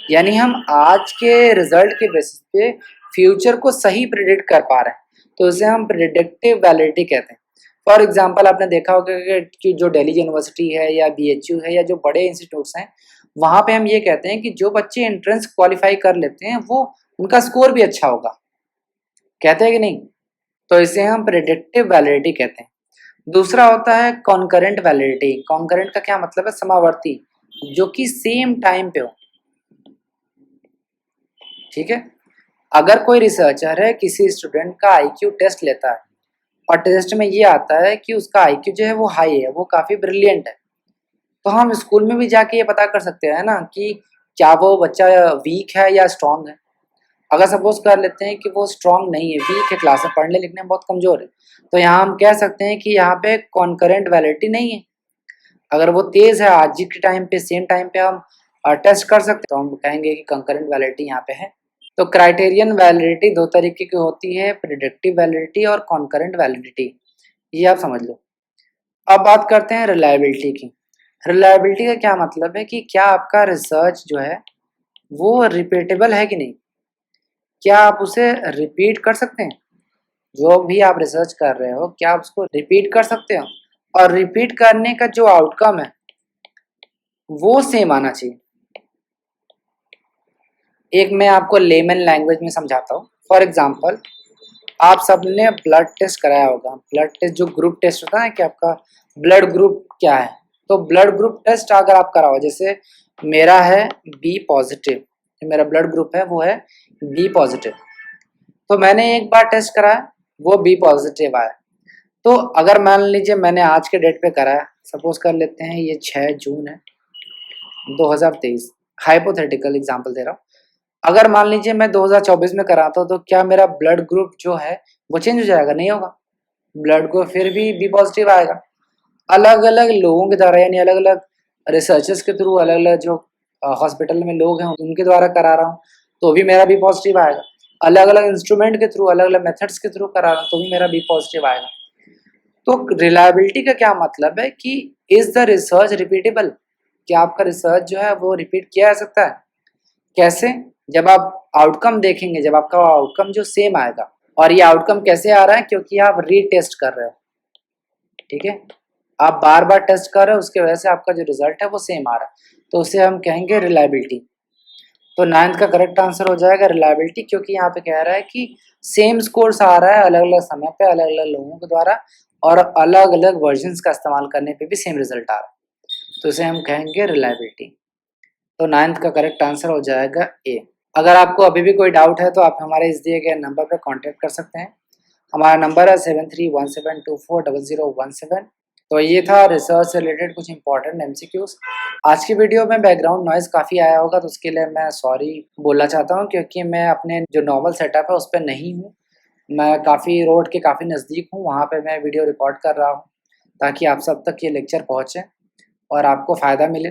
यानी हम आज के रिजल्ट के बेसिस पे फ्यूचर को सही प्रिडिक्ट कर पा रहे हैं, तो इसे हम प्रिडिक्टिव वैलिडिटी कहते हैं। फॉर एग्जांपल, आपने देखा होगा कि जो दिल्ली यूनिवर्सिटी है या बीएचयू है या जो बड़े इंस्टीट्यूट्स हैं, वहाँ पे हम ये कहते हैं कि जो बच्चे एंट्रेंस क्वालिफाई कर लेते हैं वो उनका स्कोर भी अच्छा होगा, कहते हैं कि नहीं? तो इसे हम प्रिडिक्टिव वैलिडिटी कहते हैं। दूसरा होता है कॉन्करेंट वैलिडिटी। कॉन्करेंट का क्या मतलब है? समावर्ती, जो कि सेम टाइम पे हो। ठीक है, अगर कोई रिसर्चर है किसी स्टूडेंट का आईक्यू टेस्ट लेता है और टेस्ट में ये आता है कि उसका आईक्यू जो है वो हाई है, वो काफ़ी ब्रिलियंट है, तो हम स्कूल में भी जाके ये पता कर सकते हैं ना कि क्या वो बच्चा वीक है या स्ट्रांग है। अगर सपोज कर लेते हैं कि वो स्ट्रांग नहीं है, वीक है, क्लास में पढ़ने लिखने में बहुत कमज़ोर है, तो यहाँ हम कह सकते हैं कि यहाँ पे कॉन्करेंट वैलिडिटी नहीं है। अगर वो तेज़ है, आज के टाइम पे सेम टाइम पे हम टेस्ट कर सकते हैं, तो हम कहेंगे कि कंकरेंट वैलिडिटी यहाँ पे है। तो क्राइटेरियन वैलिडिटी दो तरीके की होती है, प्रिडिक्टिव वैलिडिटी और कॉन्करेंट वैलिडिटी, ये आप समझ लो। अब बात करते हैं रिलायबिलिटी की। रिलायबिलिटी का क्या मतलब है कि क्या आपका रिसर्च जो है वो रिपीटेबल है कि नहीं, क्या आप उसे रिपीट कर सकते हैं? जो भी आप रिसर्च कर रहे हो, क्या आप उसको रिपीट कर सकते हो? और रिपीट करने का जो आउटकम है वो सेम आना चाहिए। एक मैं आपको लेमन लैंग्वेज में समझाता हूँ। फॉर एग्जांपल, आप सबने ब्लड टेस्ट कराया होगा। ब्लड टेस्ट जो ग्रुप टेस्ट होता है कि आपका ब्लड ग्रुप क्या है, तो ब्लड ग्रुप टेस्ट अगर आप कराओ, जैसे मेरा है बी पॉजिटिव, मेरा ब्लड ग्रुप है वो है बी पॉजिटिव, तो मैंने एक बार टेस्ट कराया, वो बी पॉजिटिव आया। तो अगर मान लीजिए मैंने आज के डेट पे कराया, सपोज कर लेते हैं ये 6 जून है 2023, हाइपोथेटिकल एग्जांपल दे रहा हूँ। अगर मान लीजिए मैं 2024 में कराता हूँ, तो क्या मेरा ब्लड ग्रुप जो है वो चेंज हो जाएगा? नहीं होगा, ब्लड ग्रुप फिर भी बी पॉजिटिव आएगा। अलग अलग लोगों के द्वारा, यानी अलग अलग रिसर्चर्स के थ्रू, अलग अलग जो हॉस्पिटल में लोग हैं उनके द्वारा करा रहा हूँ, तो भी मेरा बी पॉजिटिव आएगा। अलग अलग इंस्ट्रूमेंट के थ्रू, अलग अलग मेथड्स के थ्रू करा रहा हूँ, तो भी मेरा बी पॉजिटिव आएगा। तो रिलायबिलिटी का क्या मतलब है कि इज द रिसर्च रिपीटेबल, क्या आपका रिसर्च जो है वो रिपीट किया जा सकता है? कैसे? जब आप आउटकम देखेंगे, जब आपका आउटकम जो सेम आएगा। और ये आउटकम कैसे आ रहा है? क्योंकि आप रीटेस्ट कर रहे हो। ठीक है, आप बार बार टेस्ट कर रहे हो, उसके वजह से आपका जो रिजल्ट है वो सेम आ रहा है, तो उसे हम कहेंगे रिलायबिलिटी। तो 9th का करेक्ट आंसर हो जाएगा रिलायबिलिटी, क्योंकि यहाँ पे कह रहा है कि सेम स्कोर्स आ रहा है अलग अलग समय पे, अलग अलग लोगों के द्वारा, और अलग अलग वर्जन्स का इस्तेमाल करने पे भी सेम रिजल्ट आ रहा है, तो इसे हम कहेंगे रिलायबिलिटी। तो 9th का करेक्ट आंसर हो जाएगा ए। अगर आपको अभी भी कोई डाउट है तो आप हमारे इस दिए गए नंबर पर कांटेक्ट कर सकते हैं। हमारा नंबर है 7317240017। तो ये था रिसर्च से रिलेटेड कुछ इंपॉर्टेंट एमसीक्यूज। आज की वीडियो में बैकग्राउंड नॉइज़ काफ़ी आया होगा, तो उसके लिए मैं सॉरी बोलना चाहता हूँ, क्योंकि मैं अपने जो नॉर्मल सेटअप है उस पर नहीं हूँ। मैं काफ़ी रोड के काफ़ी नज़दीक हूँ, वहाँ पे मैं वीडियो रिकॉर्ड कर रहा हूँ, ताकि आप सब तक ये लेक्चर पहुँचे और आपको फ़ायदा मिले।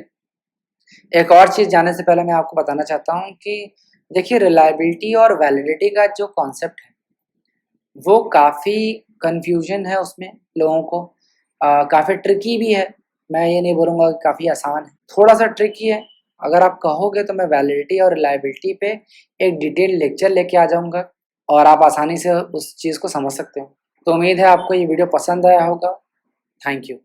एक और चीज़ जाने से पहले मैं आपको बताना चाहता हूँ कि देखिए, रिलायबिलिटी और वैलिडिटी का जो कॉन्सेप्ट है वो काफ़ी कन्फ्यूजन है उसमें लोगों को, काफ़ी ट्रिकी भी है। मैं ये नहीं बोलूँगा कि काफ़ी आसान है, थोड़ा-सा ट्रिकी है। अगर आप कहोगे तो मैं वैलिडिटी और रिलायबिलिटी पे एक डिटेल लेक्चर लेके आ जाऊँगा और आप आसानी से उस चीज़ को समझ सकते हो। तो उम्मीद है आपको ये वीडियो पसंद आया होगा। Thank you.